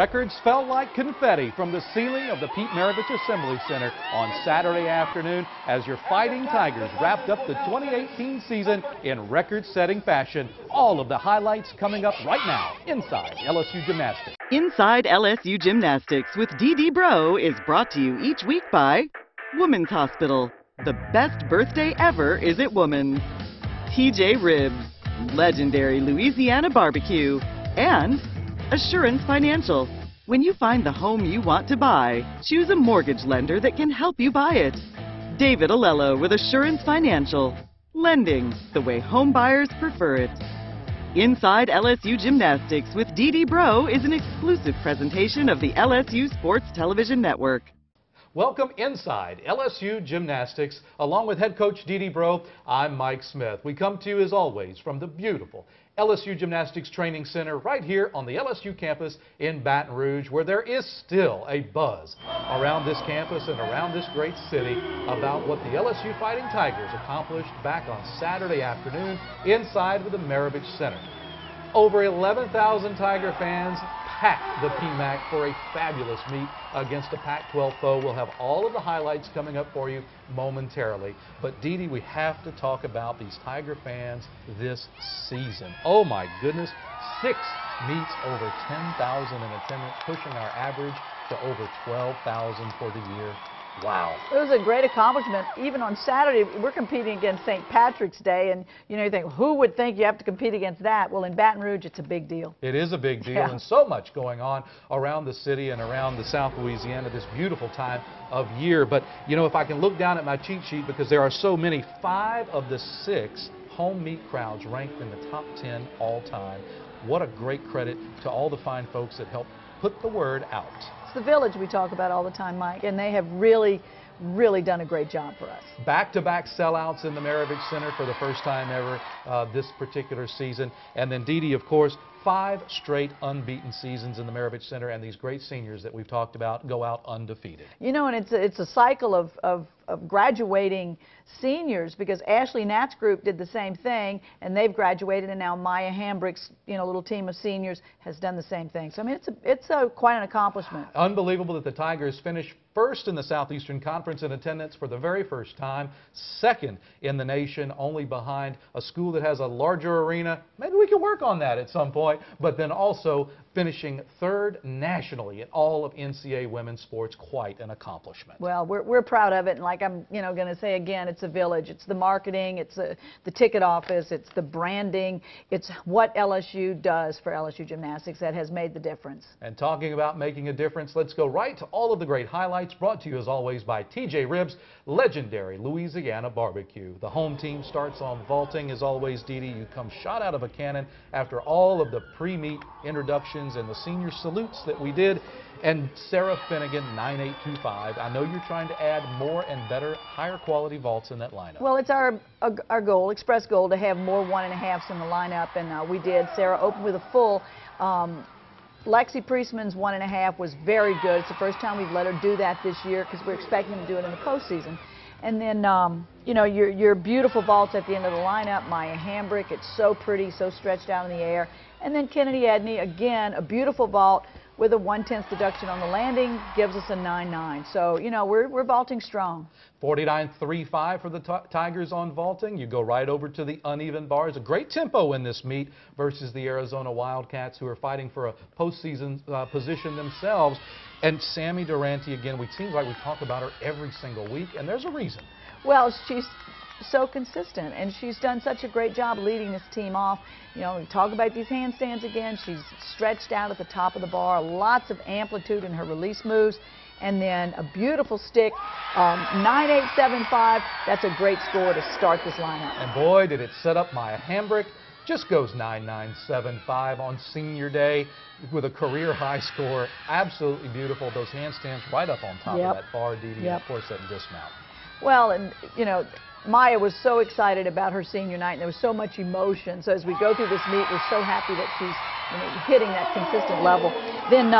Records fell like confetti from the ceiling of the Pete Maravich Assembly Center on Saturday afternoon as your Fighting Tigers wrapped up the 2018 season in record-setting fashion. All of the highlights coming up right now inside LSU Gymnastics. Inside LSU Gymnastics with Dee Bro is brought to you each week by Women's Hospital. The best birthday ever is at Woman's. TJ Ribs, legendary Louisiana barbecue, and Assurance Financial. When you find the home you want to buy, choose a mortgage lender that can help you buy it. David Alello with Assurance Financial. Lending the way home buyers prefer it. Inside LSU Gymnastics with Dee Bro is an exclusive presentation of the LSU Sports Television Network. Welcome inside LSU Gymnastics. Along with head coach Dee Bro, I'm Mike Smith. We come to you as always from the beautiful LSU Gymnastics Training Center right here on the LSU campus in Baton Rouge, where there is still a buzz around this campus and around this great city about what the LSU Fighting Tigers accomplished back on Saturday afternoon inside of the Maravich Center. Over 11,000 Tiger fans packed the PMAC for a fabulous meet against a Pac-12 foe. We'll have all of the highlights coming up for you momentarily. But Dee, we have to talk about these Tiger fans this season. Oh my goodness, 6 meets over 10,000 in attendance, pushing our average to over 12,000 for the year. Wow. It was a great accomplishment. Even on Saturday, we're competing against St. Patrick's Day, and you think, who would think you have to compete against that? Well, in Baton Rouge, it's a big deal. It is a big deal, yeah. And so much going on around the city and around the South Louisiana this beautiful time of year. But, if I can look down at my cheat sheet, because there are so many, 5 of the 6 home meet crowds ranked in the top 10 all time. What a great credit to all the fine folks that helped put the word out. The village we talk about all the time, Mike, and they have really done a great job for us. Back-to-back sellouts in the Maravich Center for the first time ever this particular season. And then Dee, of course, 5 straight unbeaten seasons in the Maravich Center, and these great seniors that we've talked about go out undefeated. And it's a cycle of graduating seniors, because Ashley Nat's group did the same thing, and they've graduated, and now Maya Hambrick's little team of seniors has done the same thing. So I mean, it's quite an accomplishment. Unbelievable that the Tigers finished first in the Southeastern Conference in attendance for the very first time, second in the nation, only behind a school that has a larger arena. Maybe we can work on that at some point, but then also finishing 3rd nationally in all of NCAA women's sports. Quite an accomplishment. Well, we're proud of it, and like I'm going to say again, it's a village. It's the marketing, it's the ticket office, it's the branding, it's what LSU does for LSU Gymnastics that has made the difference. And talking about making a difference, let's go right to all of the great highlights brought to you as always by TJ Ribs, legendary Louisiana barbecue. The home team starts on vaulting as always, Dee. You come shot out of a cannon after all of the pre-meet introductions and the senior salutes that we did. And Sarah Finnegan, 9825. I know you're trying to add more and better, higher quality vaults in that lineup. Well, it's our goal, express goal, to have more 1.5s in the lineup, and we did. Sarah opened with a full. Lexi Priestman's 1.5 was very good. It's the first time we've let her do that this year, because we're expecting to do it in the postseason. And then, your beautiful vaults at the end of the lineup, Maya Hambrick, it's so pretty, so stretched out in the air. And then Kennedy Edney, again, a beautiful vault with a 1/10 deduction on the landing, gives us a 9.9. So, we're vaulting strong. 49.35 for the Tigers on vaulting. You go right over to the uneven bars. A great tempo in this meet versus the Arizona Wildcats, who are fighting for a postseason position themselves. And Sammy Durante, again, it seems like we talk about her every single week, and there's a reason. Well, she's so consistent, and she's done such a great job leading this team off. We talk about these handstands again. She's stretched out at the top of the bar, lots of amplitude in her release moves, and then a beautiful stick, 9.875. That's a great score to start this lineup. And boy, did it set up Maya Hambrick. Just goes 9.975 on senior day with a career high score. Absolutely beautiful. Those handstands right up on top of that bar, Dee, and of course that dismount. Well, and Maya was so excited about her senior night, and there was so much emotion. So as we go through this meet, we're so happy that she's hitting that consistent level. Then,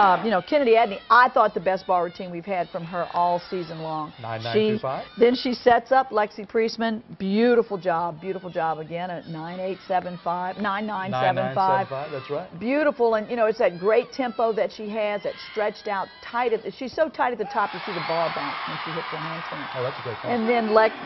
Kennedy Adney, I thought the best bar routine we've had from her all season long. 9.925. Then she sets up Lexi Priestman. Beautiful job again at 9.875, 9.975. 9.975, that's right. Beautiful, and it's that great tempo that she has, that stretched out tight. She's so tight at the top, you see the bar bounce when she hits her handstand. Oh, that's a great point.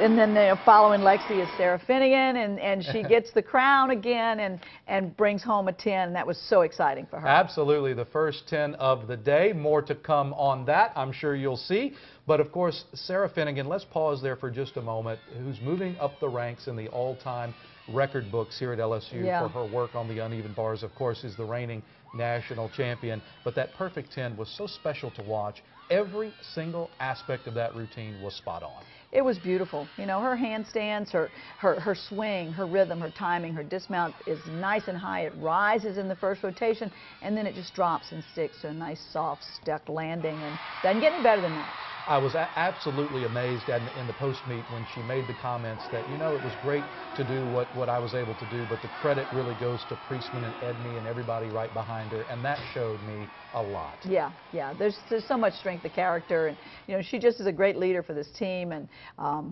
And then following Lexi is Sarah Finnegan, and she gets the crown again and brings home a 10. That was so exciting for her. Absolutely, the first 10 of the day. More to come on that, I'm sure you'll see. But of course, Sarah Finnegan, let's pause there for just a moment, who's moving up the ranks in the all-time record books here at LSU for her work on the uneven bars. Of course, is the reigning national champion. But that perfect 10 was so special to watch. Every single aspect of that routine was spot on. It was beautiful. Her handstands, her swing, her rhythm, her timing, her dismount is nice and high. It rises in the first rotation, and then it just drops and sticks to a nice, soft, stuck landing, and doesn't get any better than that. I was absolutely amazed in the post-meet when she made the comments that, it was great to do what I was able to do, but the credit really goes to Priestman and Edney and everybody right behind her, and that showed me a lot. Yeah. There's so much strength of character, and, she just is a great leader for this team, and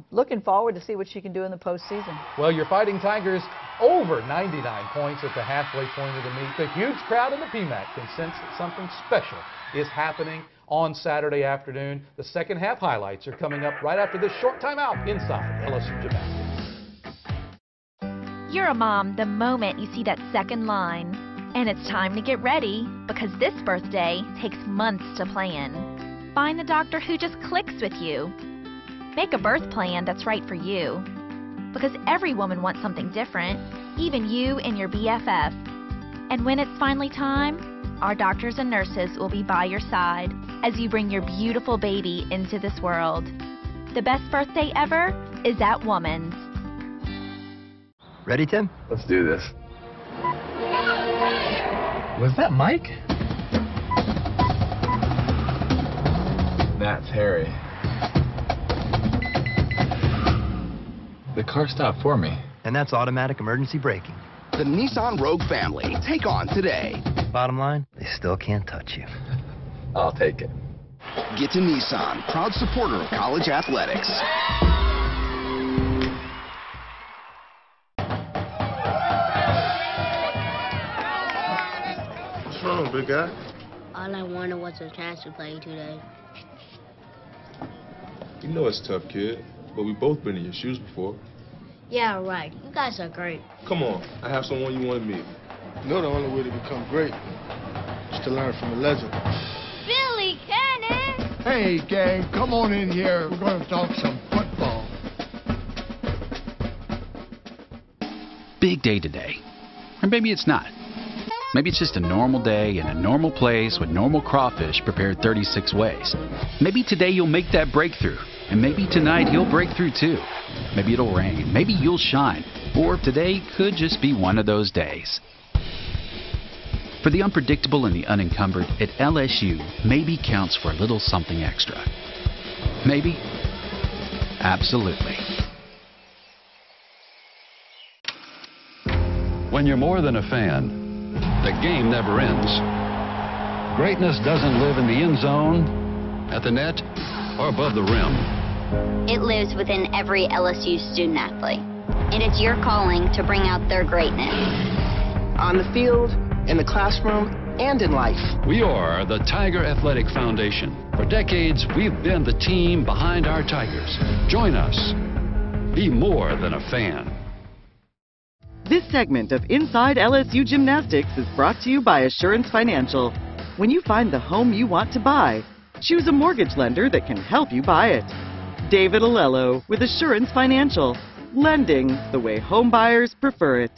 looking forward to see what she can do in the postseason. Well, your Fighting Tigers over 99 points at the halfway point of the meet. The huge crowd in the PMAC can sense that something special is happening on Saturday afternoon. The second half highlights are coming up right after this short timeout inside LSU Gymnastics. You're a mom the moment you see that second line. And it's time to get ready, because this birthday takes months to plan. Find the doctor who just clicks with you. Make a birth plan that's right for you. Because every woman wants something different, even you and your BFF. And when it's finally time, our doctors and nurses will be by your side as you bring your beautiful baby into this world. The best birthday ever is at Woman's. Ready, Tim? Let's do this. Was that Mike? That's Harry. The car stopped for me. And that's automatic emergency braking. The Nissan Rogue family. Take on today. Bottom line, they still can't touch you. I'll take it. Get to Nissan, proud supporter of college athletics. What's wrong, big guy? All I wanted was a chance to play today. You know it's tough, kid, but we both been in your shoes before. Yeah, right. You guys are great. Come on, I have someone you want to meet. You know the only way to become great is to learn from a legend. Billy Cannon! Hey, gang, come on in here. We're going to talk some football. Big day today. Or maybe it's not. Maybe it's just a normal day in a normal place with normal crawfish prepared 36 ways. Maybe today you'll make that breakthrough. And maybe tonight you'll break through too. Maybe it'll rain. Maybe you'll shine. Or today could just be one of those days. For the unpredictable and the unencumbered, at LSU, maybe counts for a little something extra. Maybe? Absolutely. When you're more than a fan, the game never ends. Greatness doesn't live in the end zone, at the net, or above the rim. It lives within every LSU student athlete, and it's your calling to bring out their greatness. On the field, in the classroom, and in life. We are the Tiger Athletic Foundation. For decades, we've been the team behind our Tigers. Join us. Be more than a fan. This segment of Inside LSU Gymnastics is brought to you by Assurance Financial. When you find the home you want to buy, choose a mortgage lender that can help you buy it. David Alello with Assurance Financial. Lending the way home buyers prefer it.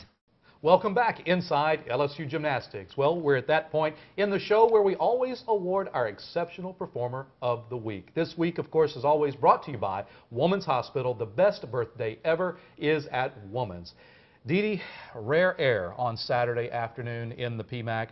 Welcome back inside LSU Gymnastics. Well, we're at that point in the show where we always award our Exceptional Performer of the Week. This week, of course, is always brought to you by Woman's Hospital. The best birthday ever is at Woman's. Dee Dee, rare air on Saturday afternoon in the PMAC.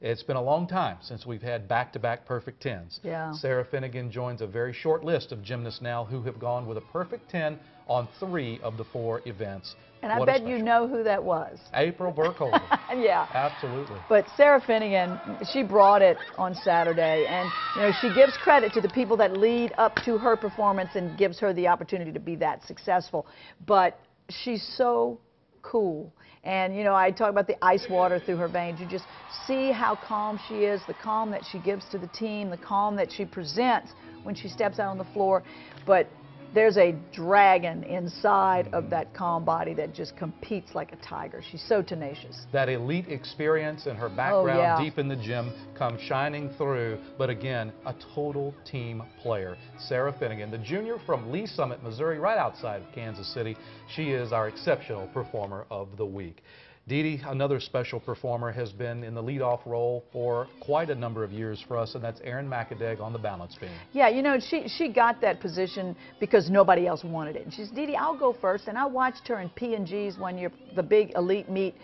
It's been a long time since we've had back-to-back perfect 10s. Yeah. Sarah Finnegan joins a very short list of gymnasts now who have gone with a perfect 10 on 3 of the 4 events. And I bet you know who that was. April Burkholder. Yeah. Absolutely. But Sarah Finnegan, she brought it on Saturday, and you know, she gives credit to the people that lead up to her performance and gives her the opportunity to be that successful. But she's so cool. And you know, I talk about the ice water through her veins. You just see how calm she is, the calm that she gives to the team, the calm that she presents when she steps out on the floor. But there's a dragon inside of that calm body that just competes like a tiger. She's so tenacious. That elite experience and her background deep in the gym comes shining through. But again, a total team player. Sarah Finnegan, the junior from Lee Summit, Missouri, right outside of Kansas City. She is our exceptional performer of the week. Dee Dee, another special performer, has been in the leadoff role for quite a number of years for us, and that's Erin Macadeg on the balance beam. Yeah, you know, she got that position because nobody else wanted it. And she said, Dee Dee, I'll go first. And I watched her in P&G's one year, the big elite meet,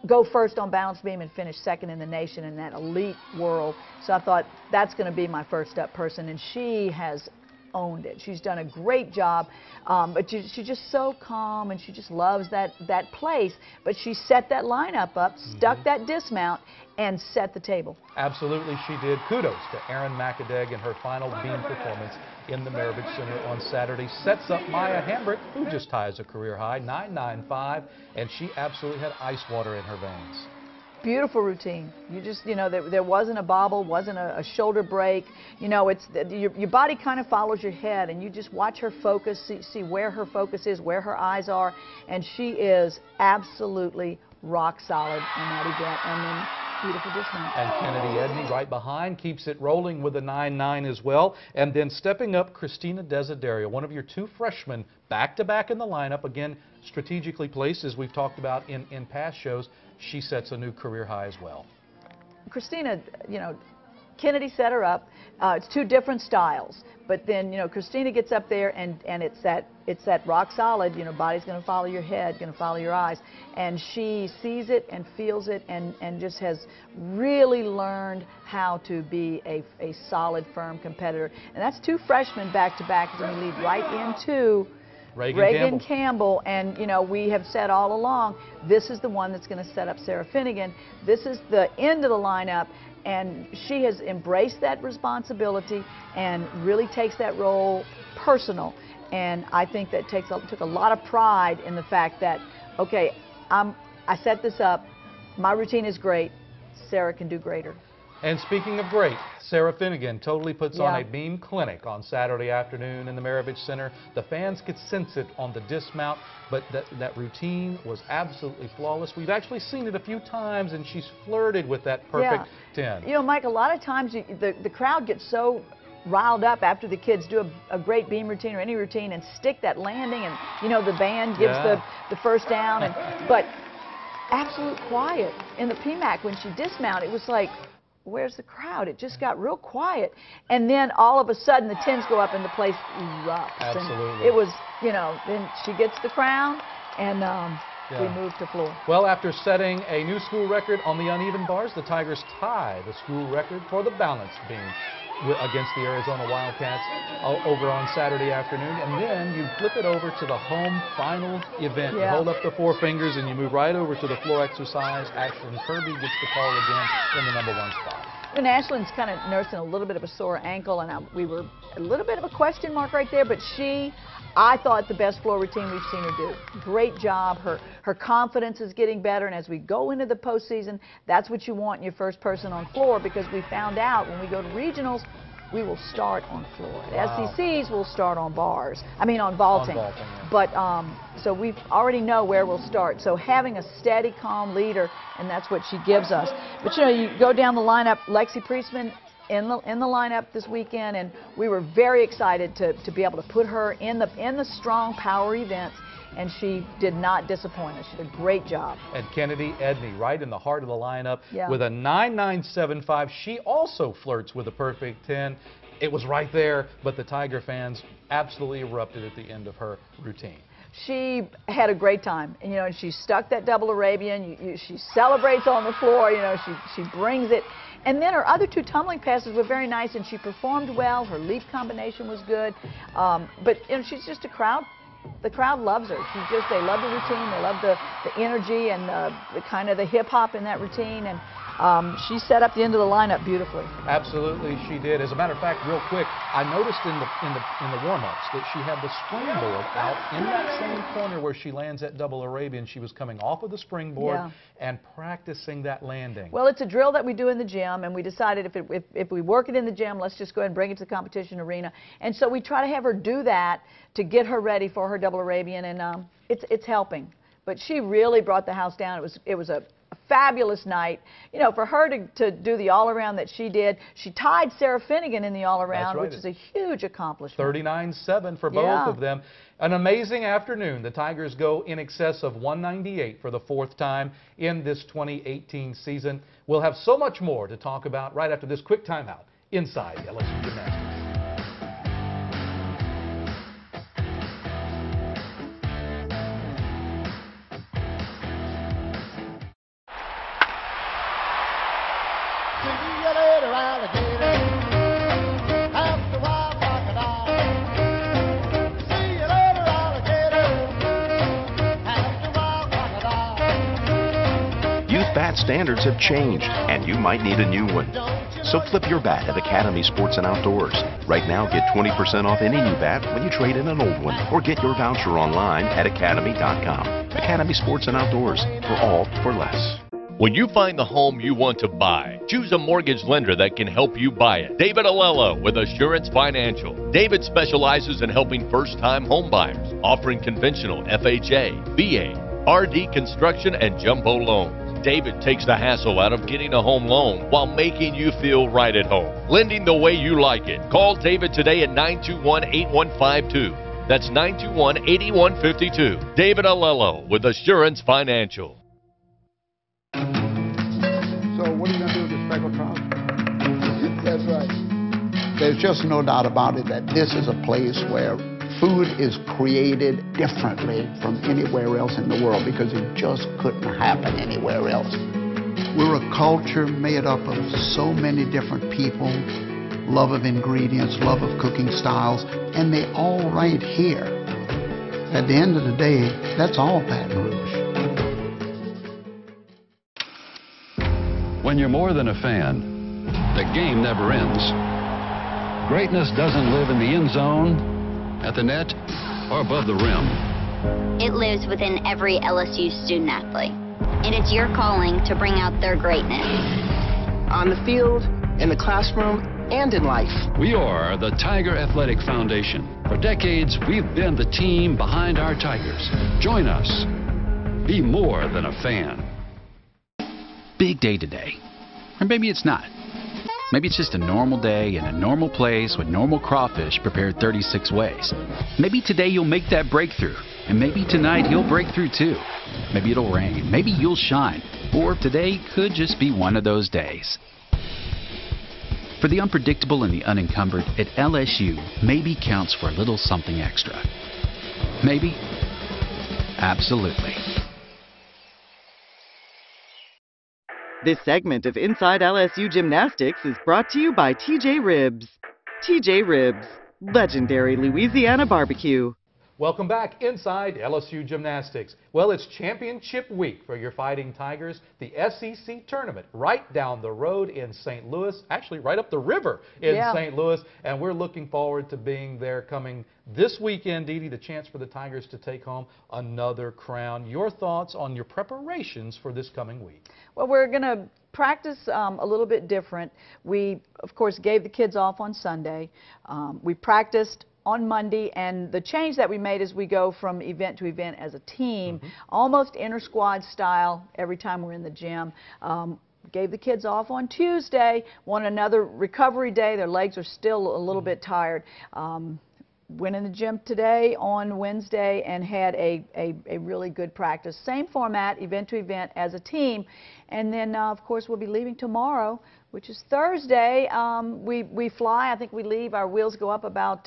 go first on balance beam and finish second in the nation in that elite world. So I thought, that's going to be my first up person. And she has owned it. She's done a great job, but she's just so calm, and she just loves that place. But she set that lineup up, stuck that dismount, and set the table. Absolutely, she did. Kudos to Erin Macadeg in her final beam performance in the Maravich Center on Saturday. Sets up Maya Hambrick, who just ties a career high, 9.95, and she absolutely had ice water in her veins. Beautiful routine. You just, you know, there wasn't a bobble, wasn't a shoulder break. You know, it's your body kind of follows your head, and you just watch her focus, see where her focus is, where her eyes are, and she is absolutely rock solid in that event. And then beautiful dismount. And Kennedy Edney right behind keeps it rolling with a 9.9 as well. And then stepping up, Christina Desiderio, one of your 2 freshmen, back-to-back in the lineup, again strategically placed, as we've talked about in past shows. She sets a new career high as well. Christina, you know, Kennedy set her up. It's 2 different styles, but then, you know, Christina gets up there, and it's that rock solid, you know, body's going to follow your head, going to follow your eyes, and she sees it and feels it, and just has really learned how to be a solid, firm competitor. And that's 2 freshmen back-to-back as we lead right into Reagan Campbell, and you know, we have said all along, this is the one that's going to set up Sarah Finnegan. This is the end of the lineup, and she has embraced that responsibility and really takes that role personal. And I think that took a lot of pride in the fact that, okay, I set this up, my routine is great, Sarah can do greater. And speaking of great, Sarah Finnegan totally puts on a beam clinic on Saturday afternoon in the Maravich Center. The fans could sense it on the dismount, but that routine was absolutely flawless. We've actually seen it a few times, and she's flirted with that perfect 10. You know, Mike, a lot of times the crowd gets so riled up after the kids do a great beam routine or any routine and stick that landing, and you know, the band gives the first down, but absolute quiet in the PMAC when she dismounted. It was like, where's the crowd? It just got real quiet. And then all of a sudden the 10s go up and the place erupts. Absolutely. And it was, you know, then she gets the crown, and we move to floor. Well, after setting a new school record on the uneven bars, the Tigers tie the school record for the balance beam against the Arizona Wildcats over on Saturday afternoon. And then you flip it over to the home final event. You hold up the 4 fingers and you move right over to the floor exercise. Ashlyn Kirby gets the call again in the #1 spot. And Ashlyn's kind of nursing a little bit of a sore ankle, and we were a little bit of a question mark right there, but I thought, the best floor routine we've seen her do. Great job. Her confidence is getting better, and as we go into the postseason, that's what you want in your first person on floor, because we found out when we go to regionals, we will start on floor. At SECs, we'll start on bars. I mean, on vaulting. But so we already know where we'll start. So having a steady, calm leader, and that's what she gives us. But you know, you go down the lineup, Lexi Priestman in the lineup this weekend, and we were very excited to be able to put her in the strong power events, and she did not disappoint us. She did a great job. And Kennedy Edney right in the heart of the lineup with a 9.975. She also flirts with a perfect 10. It was right there, but the Tiger fans absolutely erupted at the end of her routine. she had a great time. And, you know, she stuck that double Arabian. She celebrates on the floor. You know, she brings it. And then her other two tumbling passes were very nice, and she performed well. Her leap combination was good. But, you know, she's just a crowd. The crowd loves her. They love the routine. They love the energy and the kind of the hip hop in that routine. And she set up the end of the lineup beautifully. Absolutely, she did. As a matter of fact, real quick, I noticed in the warm-ups that she had the springboard out in that same corner where she lands that double Arabian. She was coming off of the springboard and practicing that landing. Well, it's a drill that we do in the gym, and we decided if we work it in the gym, let's just go ahead and bring it to the competition arena. And so we try to have her do that to get her ready for her double Arabian, and it's helping. But she really brought the house down. It was a fabulous night. You know, for her to do the all-around that she did, she tied Sarah Finnegan in the all-around, which is a huge accomplishment. 39-7 for both of them. An amazing afternoon. The Tigers go in excess of 198 for the fourth time in this 2018 season. We'll have so much more to talk about right after this quick timeout inside LSU Gymnastics. Bat standards have changed, and you might need a new one. So flip your bat at Academy Sports and Outdoors. Right now, get 20% off any new bat when you trade in an old one, or get your voucher online at academy.com. Academy Sports and Outdoors, for all for less. When you find the home you want to buy, choose a mortgage lender that can help you buy it. David Alello with Assurance Financial. David specializes in helping first-time home buyers, offering conventional FHA, VA, RD construction, and jumbo loans. David takes the hassle out of getting a home loan while making you feel right at home. Lending the way you like it. Call David today at 921-8152. That's 921-8152. David Alello with Assurance Financial. So what are you going to do with the speckled trout? That's right. There's just no doubt about it that this is a place where food is created differently from anywhere else in the world, because it just couldn't happen anywhere else. We're a culture made up of so many different people, love of ingredients, love of cooking styles, and they all right here. At the end of the day, that's all Baton Rouge. When you're more than a fan, the game never ends. Greatness doesn't live in the end zone, at the net, or above the rim. It lives within every LSU student athlete, and it's your calling to bring out their greatness. On the field, in the classroom, and in life. We are the Tiger Athletic Foundation. For decades, we've been the team behind our Tigers. Join us. Be more than a fan. Big day today. Or maybe it's not. Maybe it's just a normal day in a normal place with normal crawfish prepared 36 ways. Maybe today you'll make that breakthrough, and maybe tonight you'll break through too. Maybe it'll rain, maybe you'll shine, or today could just be one of those days. For the unpredictable and the unencumbered, at LSU, maybe counts for a little something extra. Maybe? Absolutely. This segment of Inside LSU Gymnastics is brought to you by TJ Ribs. TJ Ribs, legendary Louisiana barbecue. Welcome back inside LSU Gymnastics. Well, it's championship week for your Fighting Tigers, the SEC tournament right down the road in St. Louis, actually right up the river in St. Louis, and we're looking forward to being there coming this weekend, Dee Dee, the chance for the Tigers to take home another crown. Your thoughts on your preparations for this coming week? Well, we're going to practice a little bit different. We, of course, gave the kids off on Sunday. We practiced on Monday, and the change that we made is we go from event to event as a team, almost inter-squad style every time we're in the gym. Gave the kids off on Tuesday, want another recovery day. Their legs are still a little bit tired. Went in the gym today on Wednesday and had a really good practice. Same format, event to event as a team. And then, of course, we'll be leaving tomorrow, which is Thursday. We fly. I think we leave. Our wheels go up about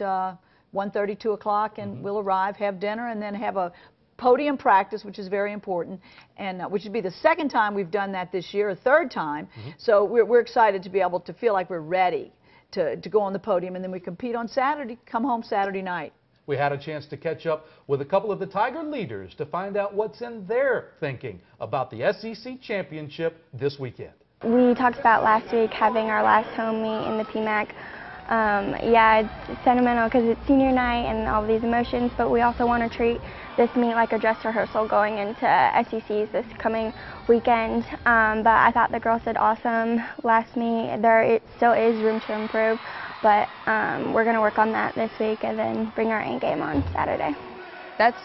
1:30, 2 o'clock, and we'll arrive, have dinner, and then have a podium practice, which is very important, and which would be the second time we've done that this year, a third time. So we're excited to be able to feel like we're ready to go on the podium, and then we compete on Saturday, come home Saturday night. We had a chance to catch up with a couple of the Tiger leaders to find out what's in their thinking about the SEC Championship this weekend. We talked about last week having our last home meet in the PMAC. Yeah, it's sentimental because it's senior night and all these emotions, but we also want to treat this meet like a dress rehearsal going into SECs this coming weekend. But I thought the girls did awesome last meet. It still is room to improve, but we're going to work on that this week and then bring our A game on Saturday. That's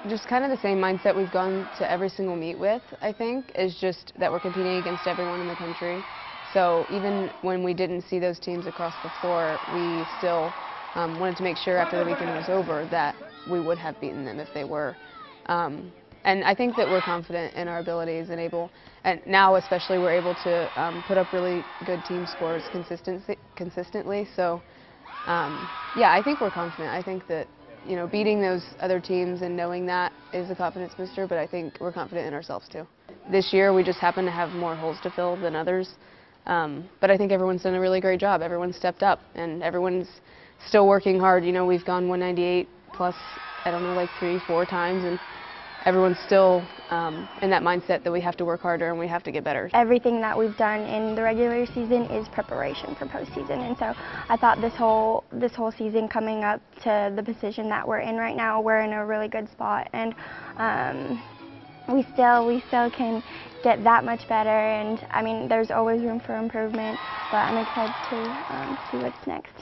just kind of the same mindset we've gone to every single meet with, I think, is just that we're competing against everyone in the country. So even when we didn't see those teams across the floor, we still wanted to make sure after the weekend was over that we would have beaten them if they were. And I think that we're confident in our abilities and now especially we're able to put up really good team scores consistently. So yeah, I think we're confident. I think that, you know, beating those other teams and knowing that is a confidence booster, but I think we're confident in ourselves too. This year we just happen to have more holes to fill than others. But I think everyone's done a really great job. Everyone's stepped up, and everyone's still working hard. You know, we've gone 198 plus, I don't know, like 3-4 times, and everyone's still in that mindset that we have to work harder and we have to get better. Everything that we've done in the regular season is preparation for postseason, and so I thought this whole season coming up to the position that we're in right now, we're in a really good spot, and we still can get that much better, and I mean there's always room for improvement, but I'm excited to see what's next.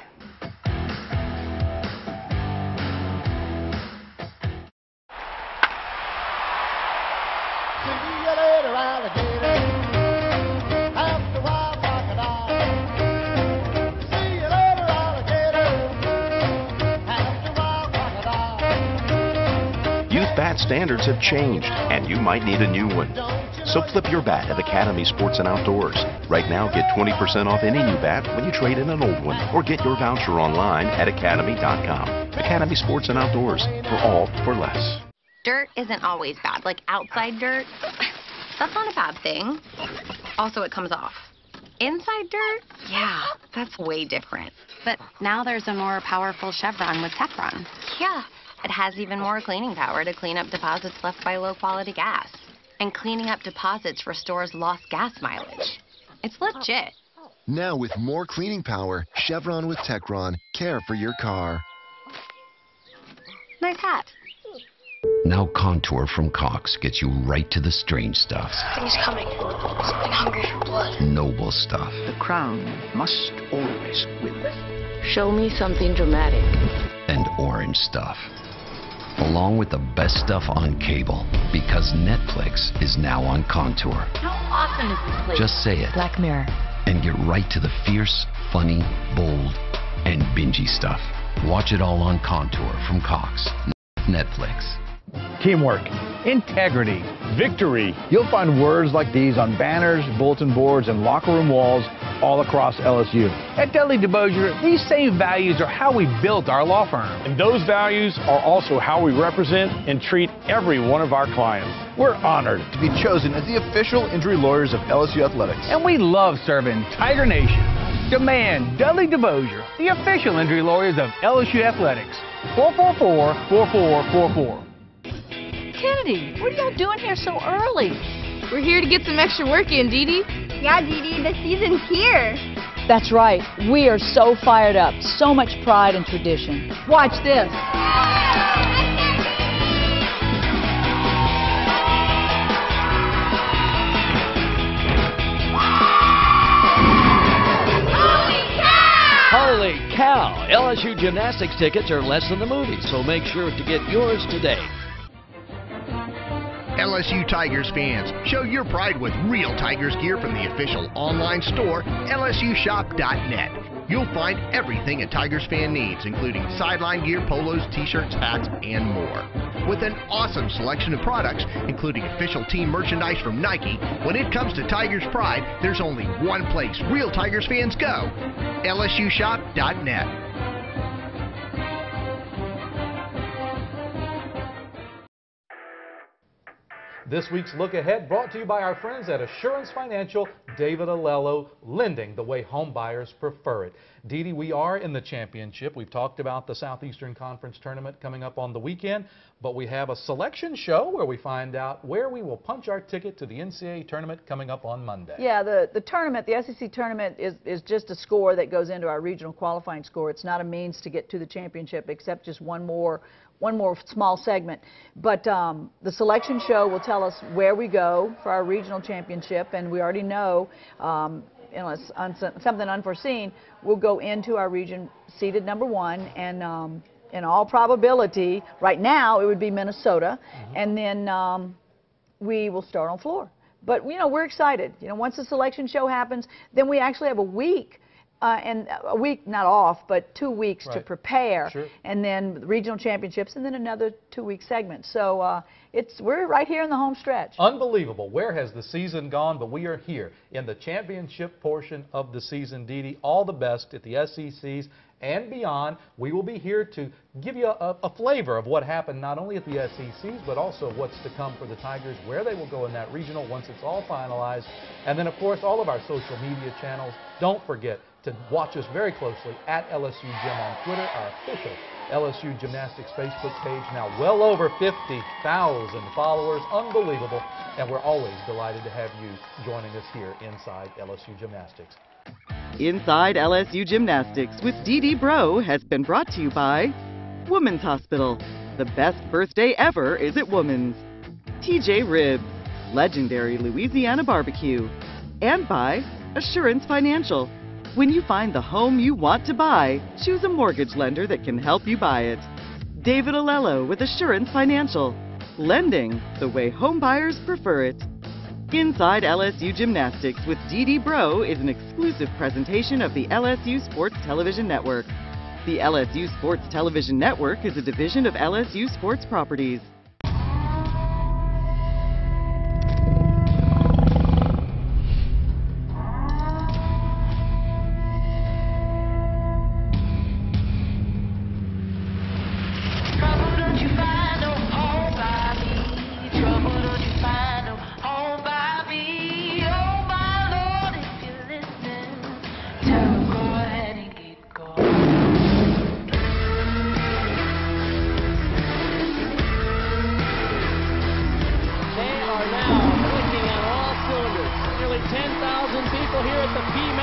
Bat standards have changed, and you might need a new one. So flip your bat at Academy Sports and Outdoors. Right now, get 20% off any new bat when you trade in an old one, or get your voucher online at academy.com. Academy Sports and Outdoors, for all for less. Dirt isn't always bad, like outside dirt. That's not a bad thing. Also, it comes off. Inside dirt, yeah, that's way different. But now there's a more powerful Chevron with Teflon. Yeah. It has even more cleaning power to clean up deposits left by low-quality gas. And cleaning up deposits restores lost gas mileage. It's legit. Now with more cleaning power, Chevron with Teflon, care for your car. Nice hat. Now Contour from Cox gets you right to the strange stuff. Something's coming. Something hungry for blood. Noble stuff. The crown must always win. Show me something dramatic. And orange stuff. Along with the best stuff on cable, because Netflix is now on Contour. How awesome is this place? Just say it. Black Mirror. And get right to the fierce, funny, bold, and bingey stuff. Watch it all on Contour from Cox. Netflix. Teamwork, integrity, victory. You'll find words like these on banners, bulletin boards, and locker room walls all across LSU. At Dudley DeBosier, these same values are how we built our law firm. And those values are also how we represent and treat every one of our clients. We're honored to be chosen as the official injury lawyers of LSU Athletics. And we love serving Tiger Nation. Demand Dudley DeBosier, the official injury lawyers of LSU Athletics. 444-4444. Kennedy, what are y'all doing here so early? We're here to get some extra work in, Dee Dee. Yeah, Dee Dee, the season's here. That's right. We are so fired up. So much pride and tradition. Watch this. Holy cow! LSU Gymnastics tickets are less than the movies, so make sure to get yours today. LSU Tigers fans, show your pride with real Tigers gear from the official online store, lsushop.net. You'll find everything a Tigers fan needs, including sideline gear, polos, t-shirts, hats, and more. With an awesome selection of products, including official team merchandise from Nike, when it comes to Tigers pride, there's only one place real Tigers fans go, lsushop.net. This week's Look Ahead brought to you by our friends at Assurance Financial, David Alello, lending the way home buyers prefer it. Dee Dee, we are in the championship. We've talked about the Southeastern Conference tournament coming up on the weekend, but we have a selection show where we find out where we will punch our ticket to the NCAA tournament coming up on Monday. Yeah, the tournament, the SEC tournament is just a score that goes into our regional qualifying score. It's not a means to get to the championship except just one more small segment. But the selection show will tell us where we go for our regional championship, and we already know, unless something unforeseen, we'll go into our region seeded number 1, and in all probability, right now it would be Minnesota, and then we will start on floor. But we're excited. Once the selection show happens, then we actually have a week. And a week, not off, but 2 weeks to prepare, and then the regional championships, and then another 2-week segment. So we're right here in the home stretch. Unbelievable. Where has the season gone? But we are here in the championship portion of the season, Dee Dee. All the best at the SECs and beyond. We will be here to give you a flavor of what happened not only at the SECs, but also what's to come for the Tigers, where they will go in that regional once it's all finalized. And then, of course, all of our social media channels. Don't forget to watch us very closely at LSU Gym on Twitter, our official LSU Gymnastics Facebook page, now well over 50,000 followers. Unbelievable. And we're always delighted to have you joining us here inside LSU Gymnastics. Inside LSU Gymnastics with Dee Dee Bro has been brought to you by Women's Hospital. The best birthday ever is at Women's. TJ Ribs, legendary Louisiana barbecue. And by Assurance Financial. When you find the home you want to buy, choose a mortgage lender that can help you buy it. David Alello with Assurance Financial. Lending the way home buyers prefer it. Inside LSU Gymnastics with Dee Dee Bro is an exclusive presentation of the LSU Sports Television Network. The LSU Sports Television Network is a division of LSU Sports Properties. Nearly 10,000 people here at the PMAC.